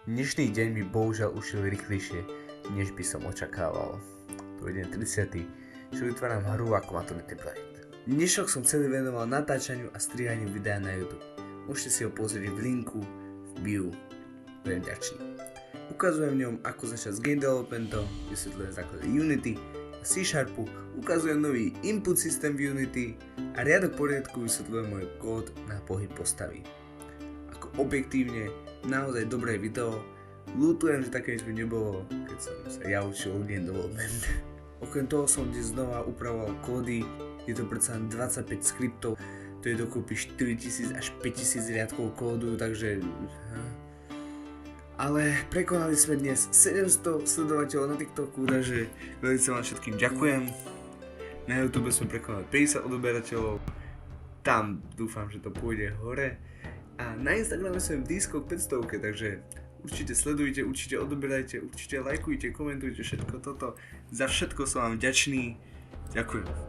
Dnešný deň mi bohužiaľ ušiel rýchlejšie, než by som očakával. To je deň 30, čo vytváram hru ako maturitný projekt. Dnešok som celý venoval natáčaniu a strihaniu videa na YouTube. Môžete si ho pozrieť v linku v bio. Budem vďačný. Ukazujem v ňom, ako začať s game developmentom, vysvetľujem základy Unity a C#, ukazujem nový input systém v Unity a riadok poriadku vysvetľujem môj kód na pohyb postavy. Ako objektívne, naozaj dobré video. Ľutujem, že také niečo nebolo, keď som sa ja učil game development. Okrem toho som dnes znova upravoval kódy, je to predsa 25 skriptov, to je dokopy 4000 až 5000 riadkov kódu, takže... Ale prekonali sme dnes 700 sledovateľov na TikToku, takže veľmi vám všetkým ďakujem. Na YouTube sme prekonali 50 odoberateľov, tam dúfam, že to pôjde hore. A na Instagrame som v Disco k 500, takže určite sledujte, určite odoberajte, určite lajkujte, komentujte všetko toto. Za všetko som vám vďačný. Ďakujem.